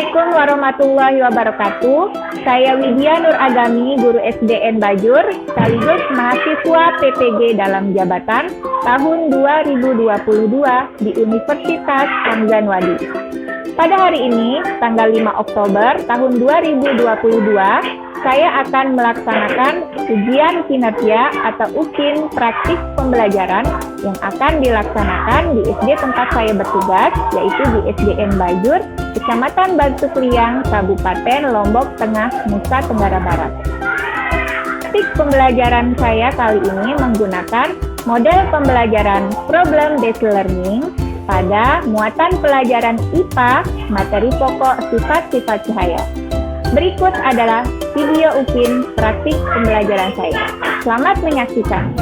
Assalamualaikum warahmatullahi wabarakatuh. Saya Widya Nur Agami, guru SDN Bajur, sekaligus mahasiswa PPG dalam jabatan tahun 2022 di Universitas Hamzah Wadi. Pada hari ini, tanggal 5 Oktober tahun 2022, saya akan melaksanakan ujian kinerja atau UKIN praktik pembelajaran yang akan dilaksanakan di SD tempat saya bertugas, yaitu di SDN Bajur, Kecamatan Batu Kriang, Kabupaten Lombok Tengah, Nusa Tenggara Barat. Praktik pembelajaran saya kali ini menggunakan model pembelajaran problem-based learning pada muatan pelajaran IPA, materi pokok sifat-sifat cahaya. Berikut adalah video UKIN praktik pembelajaran saya. Selamat menyaksikan.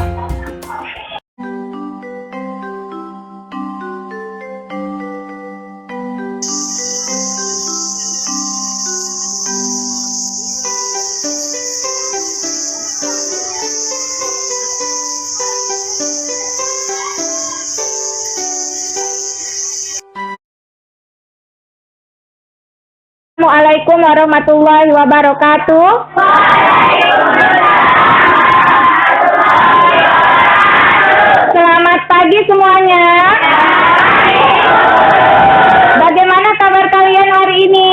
Assalamualaikum warahmatullahi wabarakatuh. Selamat pagi semuanya. Bagaimana kabar kalian hari ini?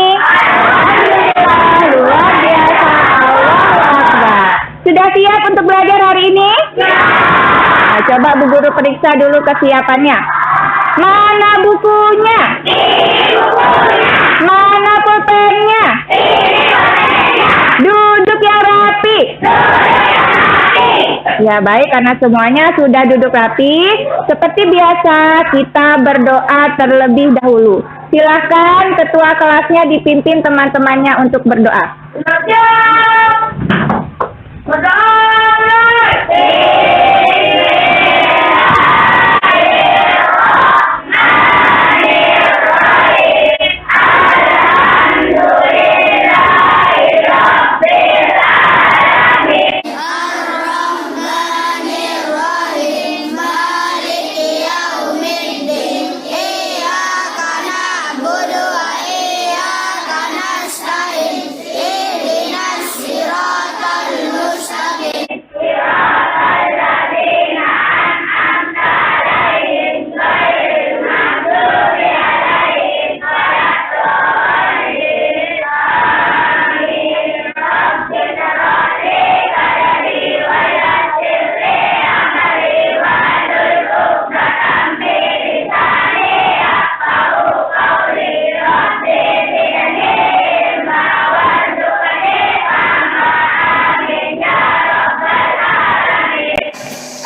Luar biasa. Allahu Akbar. Sudah siap untuk belajar hari ini? Nah, coba Bu Guru periksa dulu kesiapannya. Mana bukunya? Mana pulpennya? Duduk yang rapi. Ya baik, karena semuanya sudah duduk rapi. Seperti biasa, kita berdoa terlebih dahulu. Silakan ketua kelasnya dipimpin teman-temannya untuk berdoa.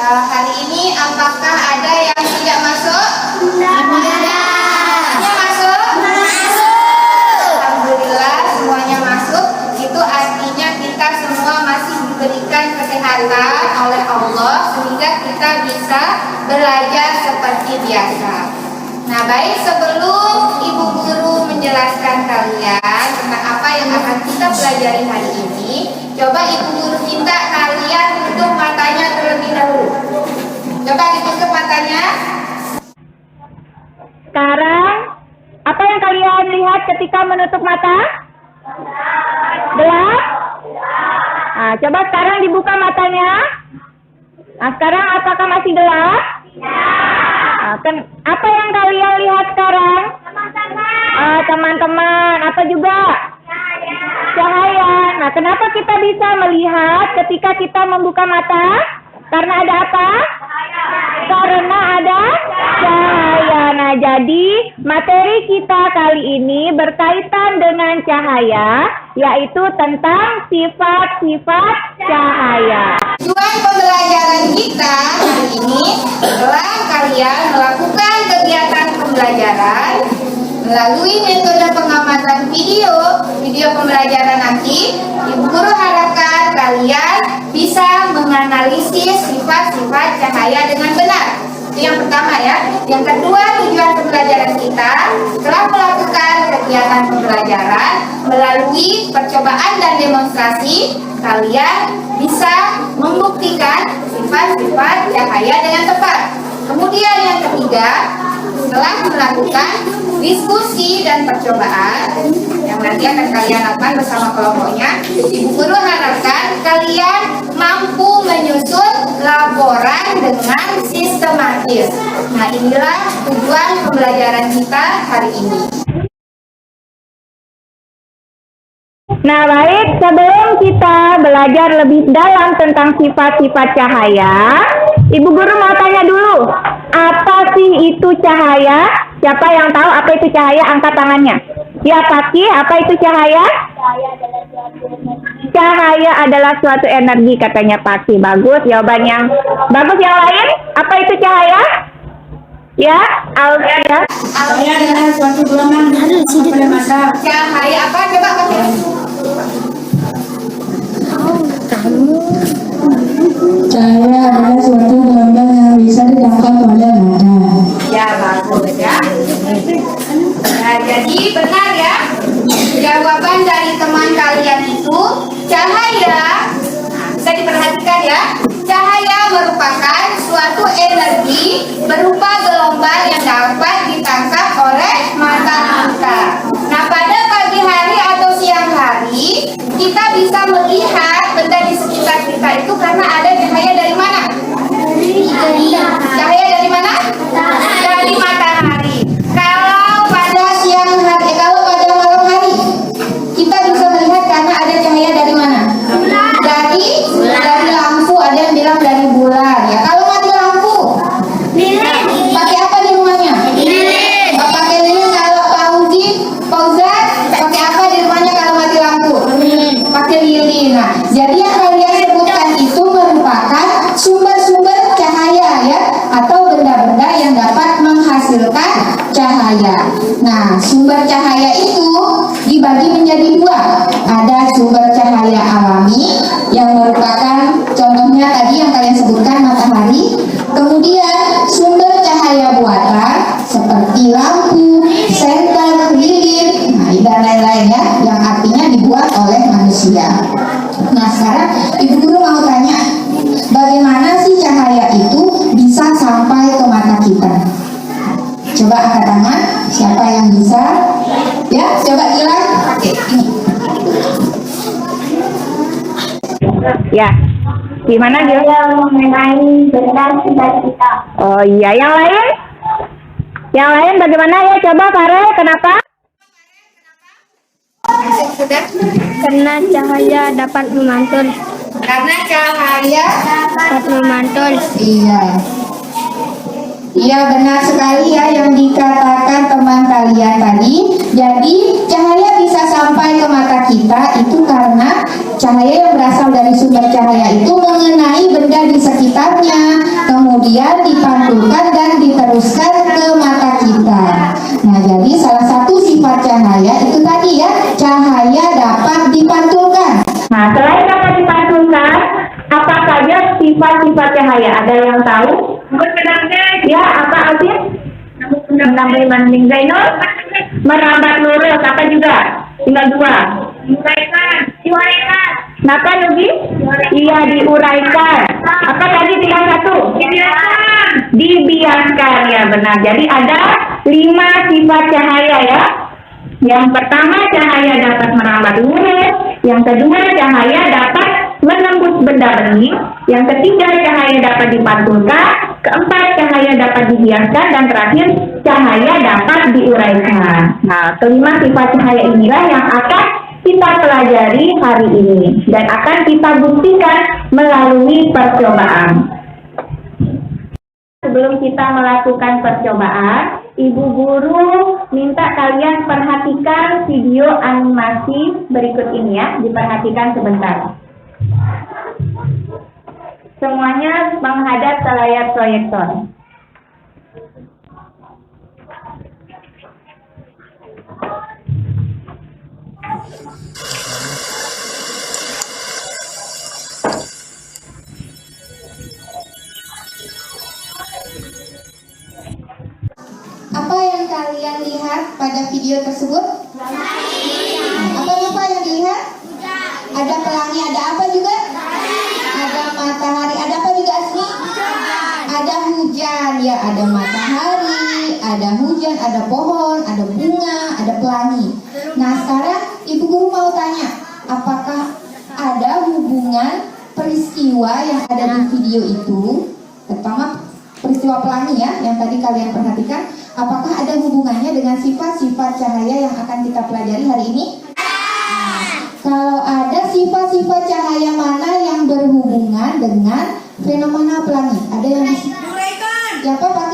Hari ini apakah ada yang tidak masuk? Semuanya masuk? Alhamdulillah semuanya masuk. Itu artinya kita semua masih diberikan kesehatan oleh Allah sehingga kita bisa belajar seperti biasa. Nah baik, sebelum Ibu Guru menjelaskan kalian tentang apa yang akan kita pelajari hari ini, coba Ibu Guru minta kalian tutup matanya terlebih dahulu. Coba ditutup matanya. Sekarang, apa yang kalian lihat ketika menutup mata? Gelap? Nah, coba sekarang dibuka matanya. Nah, sekarang apakah masih gelap? Nah, apa yang kalian lihat sekarang? Teman-teman, apa juga? Cahaya. Nah, kenapa kita bisa melihat ketika kita membuka mata? Karena ada apa? Karena ada cahaya. Nah, jadi materi kita kali ini berkaitan dengan cahaya, yaitu tentang sifat-sifat cahaya. Tujuan pembelajaran kita hari ini adalah kalian melakukan kegiatan pembelajaran melalui metode pengamatan video pembelajaran nanti. Ibu Guru harapkan kalian bisa menganalisis sifat-sifat cahaya dengan benar. Itu yang pertama ya. Yang kedua, tujuan pembelajaran kita telah melakukan kegiatan pembelajaran melalui percobaan dan demonstrasi. Kalian bisa membuktikan sifat-sifat cahaya dengan tepat. Kemudian yang ketiga, setelah melakukan diskusi dan percobaan yang nanti akan kalian lakukan bersama kelompoknya, Ibu Guru harapkan kalian mampu menyusun laporan dengan sistematis. Nah, inilah tujuan pembelajaran kita hari ini. Nah, baik, sebelum kita belajar lebih dalam tentang sifat-sifat cahaya, Ibu Guru mau tanya dulu, apa sih itu cahaya? Siapa yang tahu apa itu cahaya? Angkat tangannya. Ya, Paki, apa itu cahaya? Cahaya adalah suatu energi, katanya Paki. Bagus, jawaban yang bagus. Yang lain, apa itu cahaya? Ya, Alvia. Cahaya adalah suatu gelombang pada masa. Cahaya apa? Coba pakai. Cahaya adalah suatu gelombang yang bisa ditangkap oleh mata. Ya, bagus ya. Nah, jadi benar ya. Jawaban dari teman kalian itu cahaya. Nah, bisa diperhatikan ya. Cahaya merupakan suatu energi berupa gelombang yang dapat ditangkap oleh mata kita. Nah, pada pagi hari atau siang hari, kita bisa melihat benda di sekitar kita itu karena ada cahaya dari mana? Cahaya dari mana? Dari matahari. Kalau pada siang hari, kalau pada malam hari, kita bisa melihat karena ada cahaya dari mana? Dari lampu. Ada yang bilang dari bulan. Ya, kalau mati lampu, pakai apa di rumahnya? Pakai lilin. Kalau Pak Uji, Pak Uzat, pakai apa di rumahnya kalau mati lampu? Pakai lilin. Nah, jadi yang kalian sebutkan itu merupakan sumber-sumber cahaya ya, atau benda-benda yang dapat menghasilkan cahaya. Nah, sumber cahaya itu dibagi menjadi dua. Ada sumber cahaya alami yang merupakan contohnya tadi yang kalian sebutkan matahari. Kemudian sumber cahaya buatan seperti lampu, senter, lilin, dan lain-lain ya, yang artinya dibuat oleh manusia. Nah, sekarang Ibu Guru mau tanya, bagaimana sih cahaya itu bisa sampai ke mata kita? Coba angkat tangan, siapa yang bisa? Ya, coba bilang. Oke, ini. Ya, gimana dia? Mengenai benda sekitar kita. Oh iya, yang lain? Yang lain bagaimana ya? Coba Fare, kenapa? Sudah? Karena cahaya dapat memantul. Karena cahaya. Dapat memantul. Iya. Iya, benar sekali ya yang dikatakan teman kalian tadi. Jadi cahaya bisa sampai ke mata kita itu karena cahaya yang berasal dari sumber cahaya itu mengenai benda di sekitarnya, kemudian dipantulkan dan diteruskan ke mata kita. Nah, jadi salah satu sifat cahaya itu tadi ya, cahaya dapat dipantulkan. Nah, selain dapat dipantulkan, apa saja sifat-sifat cahaya? Ada yang tahu? Ya, apa Alvin? Menambah banding Zainul? Merambat lurus, apa juga? Tinggal dua. Diuraikan. Kenapa Nugi? Iya, diuraikan. Apa tadi tinggal satu? Dibiarkan, ya benar. Jadi ada 5 sifat cahaya ya. Yang pertama, cahaya dapat merambat lurus. Yang kedua, cahaya dapat menembus benda bening. Yang ketiga, cahaya dapat dipantulkan. Keempat, cahaya dapat dibiarkan. Dan terakhir, cahaya dapat diuraikan. Nah, kelima sifat cahaya inilah yang akan kita pelajari hari ini dan akan kita buktikan melalui percobaan. Sebelum kita melakukan percobaan, Ibu Guru minta kalian perhatikan video animasi berikut ini ya, diperhatikan sebentar. Semuanya menghadap ke layar proyektor. Apa yang kalian lihat pada video tersebut? Apa yang dilihat? Ada pelangi, ada apa juga? Ada matahari, ada apa juga Asmi? Ada hujan, ya ada matahari, ada hujan, ada pohon, ada bunga, ada pelangi. Nah sekarang Ibu Guru mau tanya, apakah ada hubungan peristiwa yang ada di video itu, terutama peristiwa pelangi ya, yang tadi kalian perhatikan, apakah ada hubungannya dengan sifat-sifat cahaya yang akan kita pelajari hari ini? Kalau ada sifat-sifat cahaya mana yang berhubungan dengan fenomena pelangi? Ada yang diuraikan? Siapa Pak?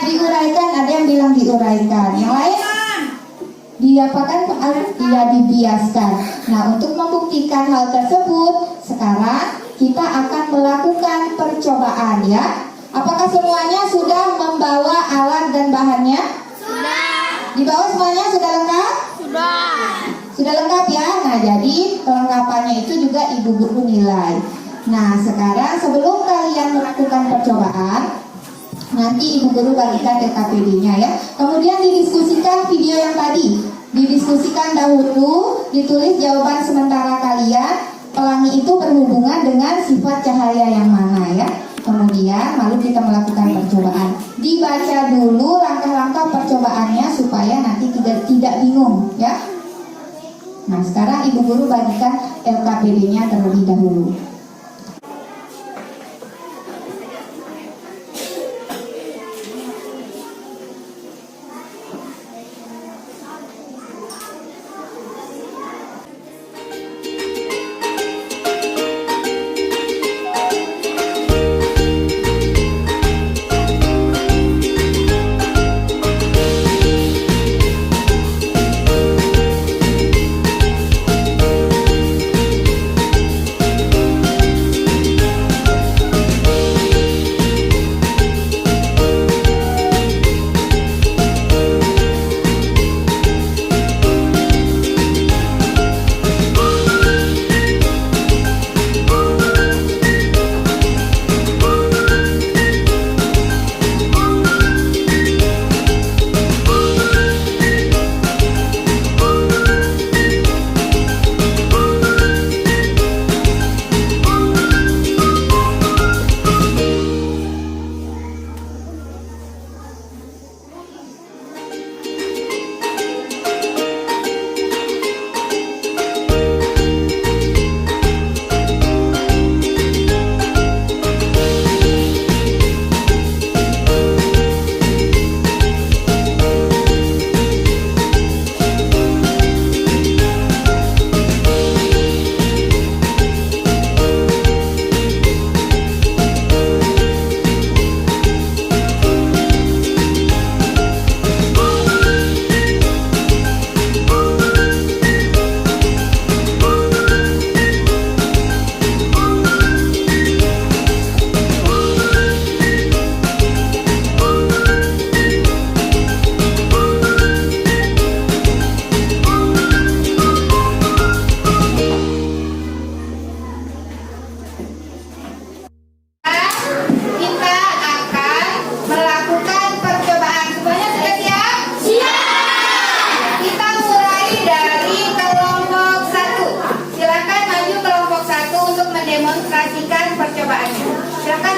Diuraikan, ada yang bilang diuraikan. Yang lain? Diapakan? Dia dibiaskan. Nah, untuk membuktikan hal tersebut, sekarang kita akan melakukan percobaan ya. Apakah semuanya sudah membawa alat dan bahannya? Sudah. Dibawa semuanya sudah lengkap? Sudah. Sudah lengkap ya. Nah, jadi kelengkapannya itu juga Ibu Guru nilai. Nah, sekarang sebelum kalian melakukan percobaan, nanti Ibu Guru bagikan LKPD-nya ya. Kemudian didiskusikan video yang tadi. Didiskusikan dahulu, ditulis jawaban sementara kalian. Pelangi itu berhubungan dengan sifat cahaya yang mana ya. Kemudian lalu kita melakukan percobaan. Dibaca dulu langkah-langkah percobaannya supaya nanti tidak bingung ya. Nah, sekarang Ibu Guru bagikan LKPD-nya terlebih dahulu.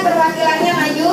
perwakilannya maju.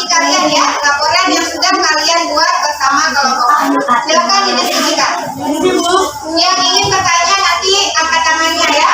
diskusi kalian ya, laporan yang sudah kalian buat bersama kelompok. Silakan didiskusikan. Yang ingin bertanya nanti angkat tangannya ya.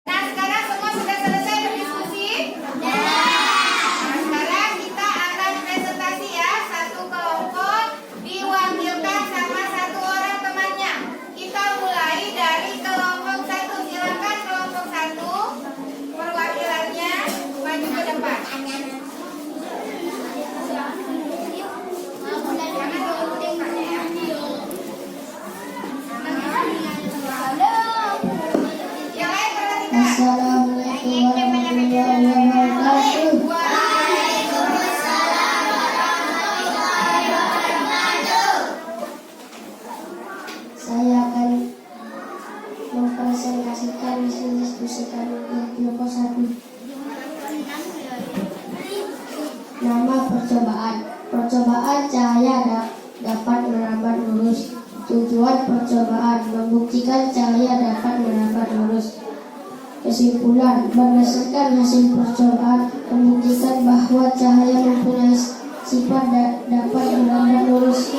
Nah, sekarang semua sudah selesai berdiskusi? Nah, sekarang kita akan presentasi ya. Satu kelompok diwakilkan sama satu orang temannya. Kita mulai dari kelompok satu. Silakan kelompok satu, perwakilannya maju ke depan. Jangan terlalu dekat ya. Yang lain perhatikan. Assalamualaikum warahmatullahi wabarakatuh. Saya akan mempresentasikan hasil diskusi kami di kelompok 1. Nama percobaan. Percobaan cahaya dapat merambat lurus. Tujuan percobaan membuktikan cahaya dapat merambat lurus. Kesimpulan, berdasarkan hasil percobaan membuktikan bahwa cahaya mempunyai sifat dapat merambat lurus.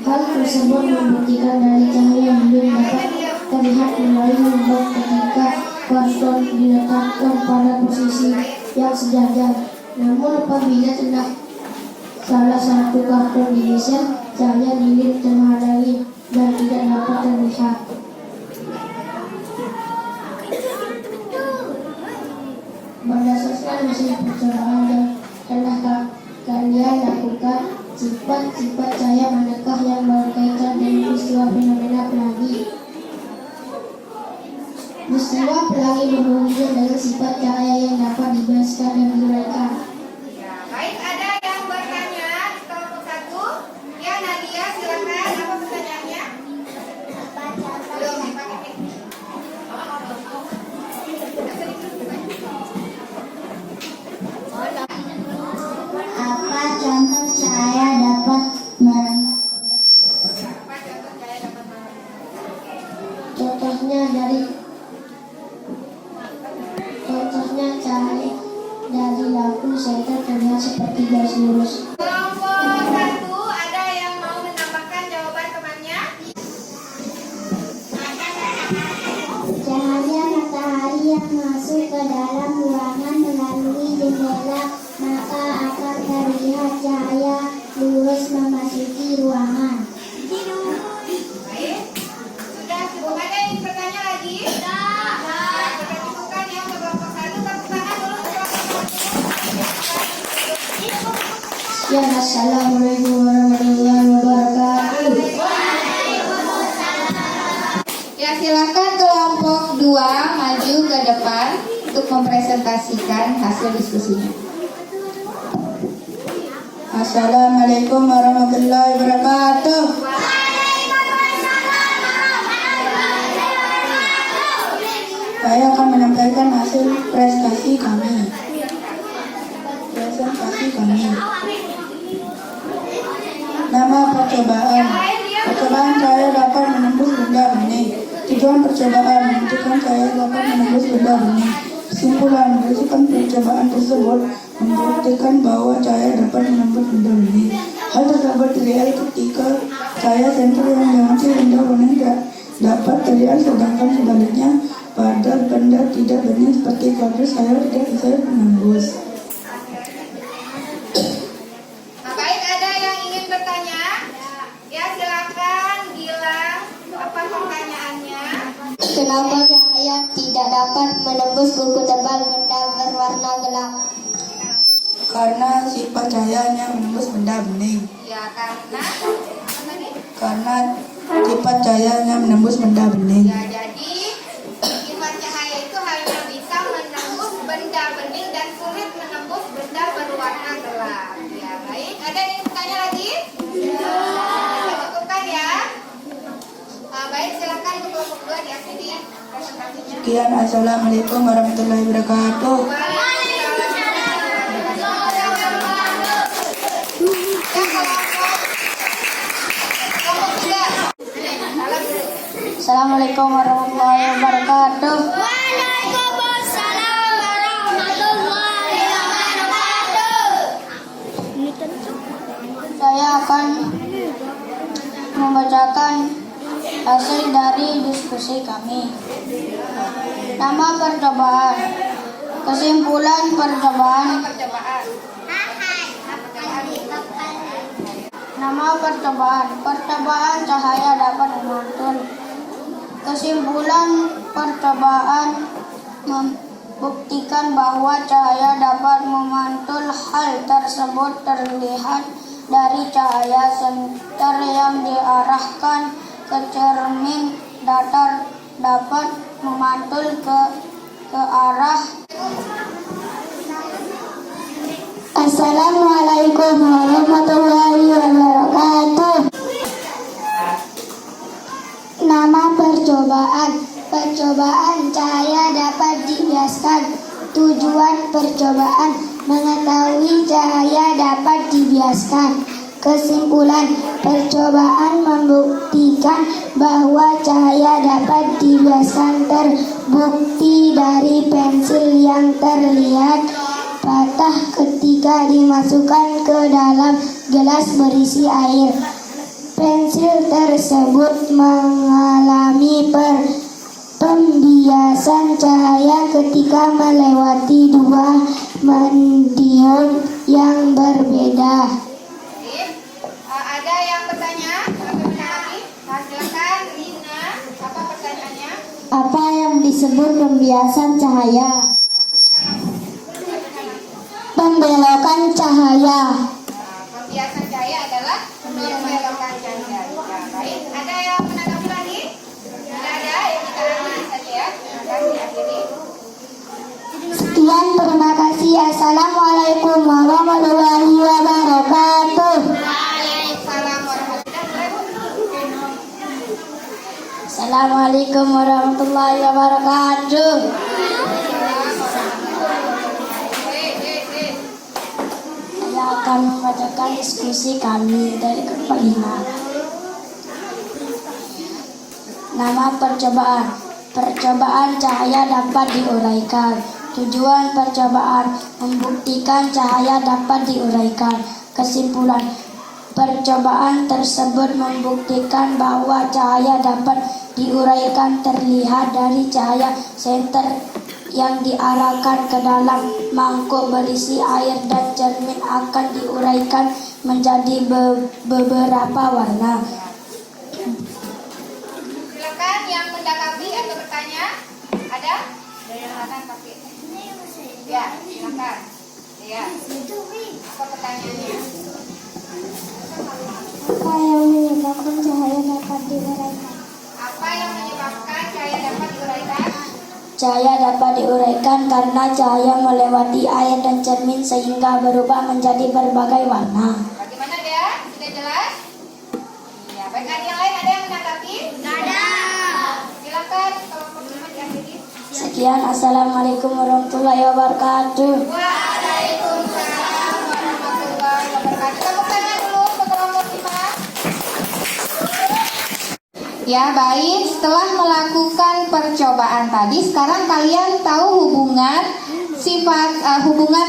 Hal tersebut membuktikan dari cahaya belum dapat terlihat melalui lubang ketika karton diletakkan pada posisi yang sejajar. Namun apabila salah satu karton digeser, cahaya lilin terhalangi dan tidak dapat terlihat. Berdasarkan hasil percobaan yang telah kalian lakukan, sifat-sifat cahaya manakah yang berkaitan dengan peristiwa fenomena pelangi? Peristiwa pelangi berhubungan dengan sifat cahaya yang dapat dijelaskan dan diuraikan. Ya, baik, ada yang bertanya di kelompok satu. Ya, Nadia, silakan. Apa pertanyaannya? Belum dipakai mic. Apa contoh cahaya dapat merambat? Apa contoh cahaya dapat merambat? Contohnya cahaya dari lampu senter terlihat seperti garis lurus. Kelompok satu, ada yang mau menambahkan jawaban temannya? Cahaya matahari yang masuk ke dalam ruangan melalui jendela, maka akan terlihat cahaya lurus memasuki ruangan. Baik. Sudah cukup. Ada yang bertanya lagi? Sudah cukupkan ya untuk kelompok satu. Tepuk tangan dulu untuk kelompok satu. Ya, assalamualaikum warahmatullahi wabarakatuh. Ya, silakan kelompok 2 maju ke depan untuk mempresentasikan hasil diskusinya. Assalamualaikum warahmatullahi wabarakatuh. Saya akan menyampaikan hasil presentasi kami. Nama percobaan. Percobaan cahaya dapat menembus benda bening. Tujuan percobaan membuktikan cahaya dapat menembus benda bening. Kesimpulan berdasarkan percobaan tersebut membuktikan bahwa cahaya dapat menembus benda bening. Hal tersebut terlihat ketika cahaya senter yang melewati benda bening dapat terlihat, sedangkan sebaliknya pada benda tidak bening seperti kardus cahaya tidak bisa menembus. Baik, ada yang ingin bertanya? Ya, silakan bilang apa pertanyaannya. Kenapa cahaya tidak dapat menembus buku tebal benda berwarna gelap? Karena sifat cahayanya menembus benda bening. Ya, karena Karena sifat cahayanya menembus benda bening. ya, jadi sifat cahaya itu hanya bisa menembus benda bening dan sulit menembus benda berwarna gelap. Ya, baik. Ada yang ingin bertanya lagi? Ya. Kita cukupkan ya. Baik, silakan untuk kelompok 2 diakhiri presentasinya. Sekian, assalamualaikum warahmatullahi wabarakatuh. Assalamualaikum warahmatullahi wabarakatuh. Saya akan membacakan hasil dari diskusi kami. Nama percobaan. Kesimpulan percobaan. Nama percobaan. Percobaan cahaya dapat memantul. Kesimpulan percobaan membuktikan bahwa cahaya dapat memantul. Hal tersebut terlihat dari cahaya senter yang diarahkan ke cermin datar dapat memantul ke arah. Assalamualaikum warahmatullahi wabarakatuh. Nama percobaan. Percobaan cahaya dapat dibiaskan. Tujuan percobaan mengetahui cahaya dapat dibiaskan. Kesimpulan percobaan membuktikan bahwa cahaya dapat dibiaskan, terbukti dari pensil yang terlihat patah ketika dimasukkan ke dalam gelas berisi air. Pensil tersebut mengalami pembiasan cahaya ketika melewati dua medium yang berbeda. Ada yang bertanya? Silakan, Rina. Apa pertanyaannya? Apa yang disebut pembiasan cahaya? Pembelokan cahaya. Pembiasan cahaya adalah membelokkan cahaya. Ya, baik. Ada yang menanggapi lagi? Tidak ada, ya kita akhiri saja ya. Silakan diakhiri. Sekian, terima kasih. Assalamualaikum warahmatullahi wabarakatuh. Waalaikumsalam warahmatullahi wabarakatuh. Assalamualaikum warahmatullahi wabarakatuh. Saya akan membacakan diskusi kami dari kelompok 5. Nama percobaan. Percobaan cahaya dapat diuraikan. Tujuan percobaan membuktikan cahaya dapat diuraikan. Kesimpulan percobaan tersebut membuktikan bahwa cahaya dapat diuraikan terlihat dari cahaya senter yang diarahkan ke dalam mangkuk berisi air dan cermin akan diuraikan menjadi beberapa warna. Silakan yang mendakapi atau bertanya. Ada? Silakan pakai. Ya, silakan. Ya. Apa pertanyaannya? Apa yang menyebabkan cahaya dapat diuraikan? Apa yang menyebabkan cahaya dapat diuraikan? Cahaya dapat diuraikan karena cahaya melewati air dan cermin sehingga berubah menjadi berbagai warna. Bagaimana dia? Sudah jelas? Ya, baik. Ada yang lain? Ada yang menanggapi? Ada. Silakan kelompok 5 diakhiri. Sekian, assalamualaikum warahmatullahi wabarakatuh. Waalaikumsalam warahmatullahi wabarakatuh. Tepuk tangan dulu untuk kelompok 5. Ya, baik. Setelah melakukan percobaan tadi, sekarang kalian tahu hubungan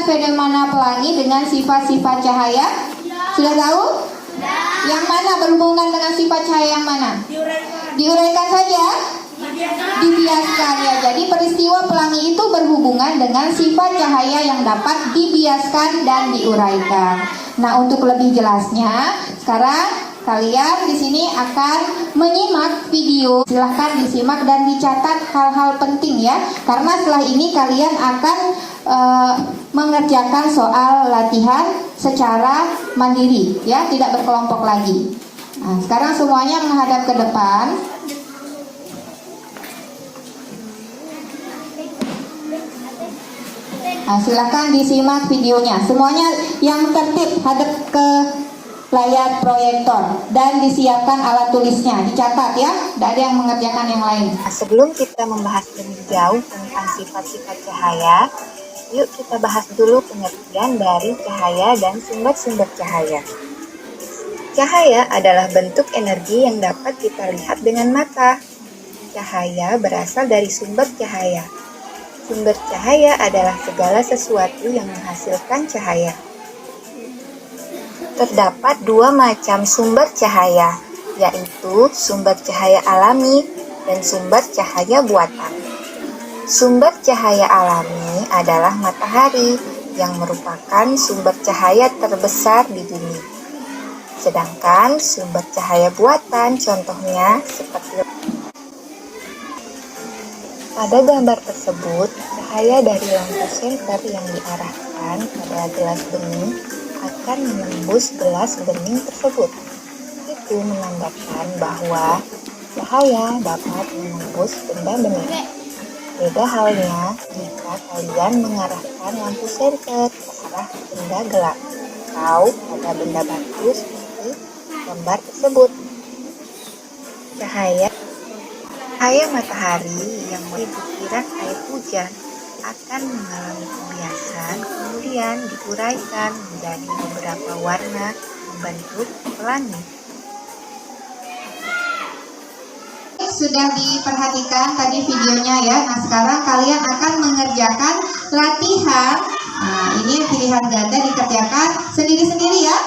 fenomena pelangi dengan sifat-sifat cahaya? Sudah tahu? Yang mana berhubungan dengan sifat cahaya yang mana? Diuraikan saja. Dibiaskan ya. Jadi peristiwa pelangi itu berhubungan dengan sifat cahaya yang dapat dibiaskan dan diuraikan. Nah, untuk lebih jelasnya, sekarang kalian di sini akan menyimak video. Silahkan disimak dan dicatat hal-hal penting ya. Karena setelah ini kalian akan mengerjakan soal latihan secara mandiri ya, tidak berkelompok lagi. Nah, sekarang semuanya menghadap ke depan. Nah, silahkan disimak videonya. Semuanya yang tertib hadap ke layar proyektor dan disiapkan alat tulisnya. Dicatat ya, tidak ada yang mengerjakan yang lain. Sebelum kita membahas lebih jauh tentang sifat-sifat cahaya, yuk kita bahas dulu pengertian dari cahaya dan sumber-sumber cahaya. Cahaya adalah bentuk energi yang dapat kita lihat dengan mata. Cahaya berasal dari sumber cahaya. Sumber cahaya adalah segala sesuatu yang menghasilkan cahaya. Terdapat dua macam sumber cahaya, yaitu sumber cahaya alami dan sumber cahaya buatan. Sumber cahaya alami adalah matahari yang merupakan sumber cahaya terbesar di bumi. Sedangkan sumber cahaya buatan contohnya seperti pada gambar tersebut, cahaya dari lampu senter yang diarahkan pada gelas bening akan menembus gelas bening tersebut. Itu menandakan bahwa cahaya dapat menembus benda bening. Beda halnya jika kalian mengarahkan lampu senter ke arah benda gelap atau pada benda batu seperti gambar tersebut. Cahaya matahari yang dikira air hujan akan mengalami pembiasan, kemudian diuraikan menjadi beberapa warna membentuk pelangi. Sudah diperhatikan tadi videonya ya. Nah, sekarang kalian akan mengerjakan latihan. Nah, ini pilihan ganda dikerjakan sendiri-sendiri ya.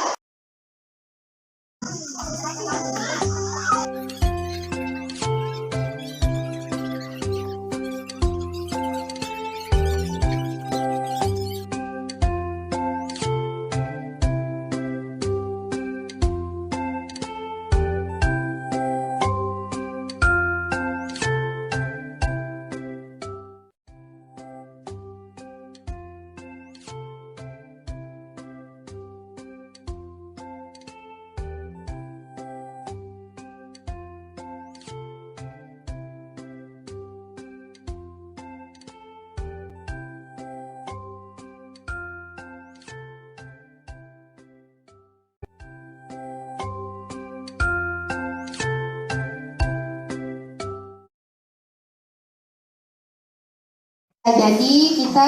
Jadi kita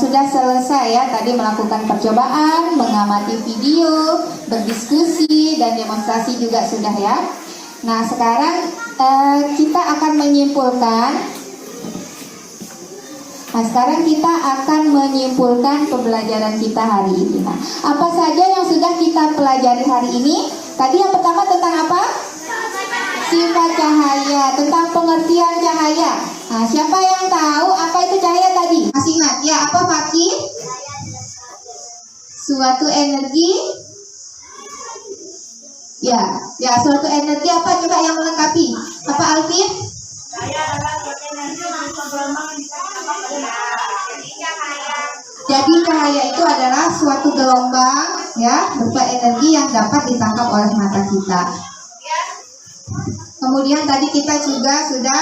sudah selesai ya tadi melakukan percobaan, mengamati video, berdiskusi dan demonstrasi juga sudah ya. Nah, sekarang kita akan menyimpulkan. Nah, sekarang kita akan menyimpulkan pembelajaran kita hari ini. Nah, apa saja yang sudah kita pelajari hari ini? Tadi yang pertama tentang apa? Sifat cahaya, tentang pengertian cahaya. Nah, siapa yang tahu apa itu cahaya tadi? Masih ingat? Ya, apa Fakih? Suatu energi. Ya, suatu energi apa coba yang melengkapi? Apa Alvin? Jadi cahaya itu adalah suatu gelombang ya, berupa energi yang dapat ditangkap oleh mata kita. Kemudian tadi kita juga sudah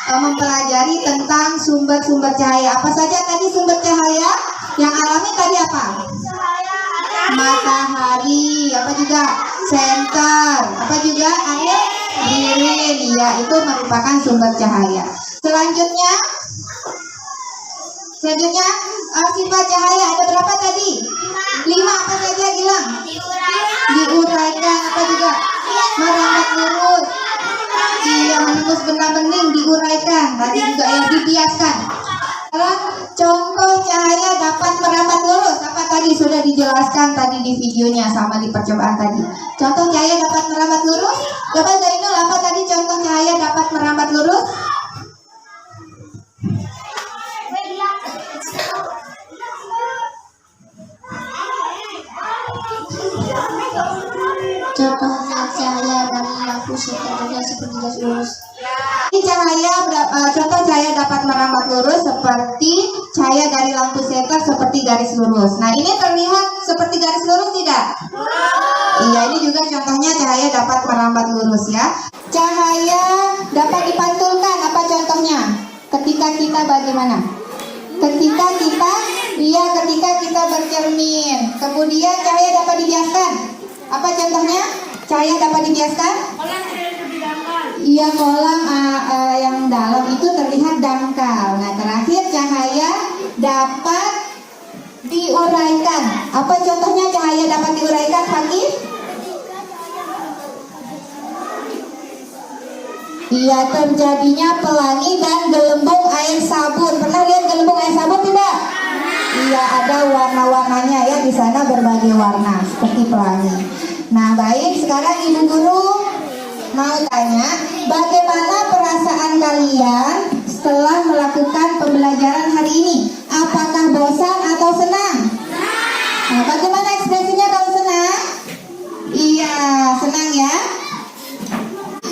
mempelajari tentang sumber-sumber cahaya. Apa saja tadi sumber cahaya? Yang alami tadi apa? Matahari, apa juga? Senter, apa juga? Air lilin, ya itu merupakan sumber cahaya. Selanjutnya sifat cahaya ada berapa tadi? 5 apa saja Gilang? Diuraikan, apa juga? Merambat lurus, yang menembus benih-benih diuraikan, tadi juga yang dibiaskan. Sekarang contoh cahaya dapat merambat lurus. Apa tadi sudah dijelaskan tadi di videonya sama di percobaan tadi. Contoh cahaya dapat merambat lurus. Coba Zainul, apa tadi contoh cahaya dapat merambat lurus? Contohnya cahaya dari lampu sekitarnya seperti gas lurus. Ini contoh cahaya dapat merambat lurus seperti cahaya dari lampu seter seperti garis lurus. Nah, ini terlihat seperti garis lurus tidak? Iya, ini juga contohnya cahaya dapat merambat lurus ya. Cahaya dapat dipantulkan, apa contohnya? Ketika kita bagaimana? Ketika kita bercermin. Kemudian cahaya dapat dibiaskan. Apa contohnya? Cahaya dapat dibiaskan? Iya, kolam yang dalam itu terlihat dangkal. Nah, terakhir cahaya dapat diuraikan. Apa contohnya cahaya dapat diuraikan, Fakih? Iya, terjadinya pelangi dan gelembung air sabun. Pernah lihat gelembung air sabun tidak? Iya, ada warna-warnanya ya, di sana berbagai warna seperti pelangi. Nah, baik, sekarang Ibu Guru mau tanya, bagaimana perasaan kalian setelah melakukan pembelajaran hari ini? Apakah bosan atau senang? Nah, bagaimana ekspresinya kalau senang? Iya, senang ya.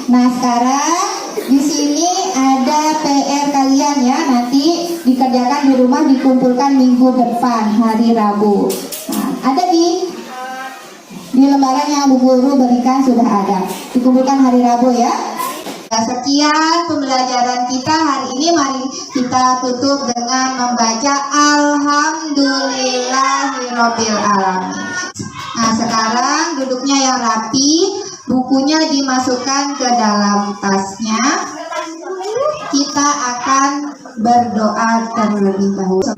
Nah, sekarang di sini ada PR kalian ya, nanti dikerjakan di rumah, dikumpulkan minggu depan hari Rabu. Nah, ada di lembaran yang Bu Guru berikan sudah ada. Dikumpulkan hari Rabu ya. Nah, sekian pembelajaran kita hari ini. Mari kita tutup dengan membaca Alhamdulillahirabbil alamin. Nah, sekarang duduknya yang rapi, bukunya dimasukkan ke dalam tasnya. Kita akan berdoa terlebih dahulu.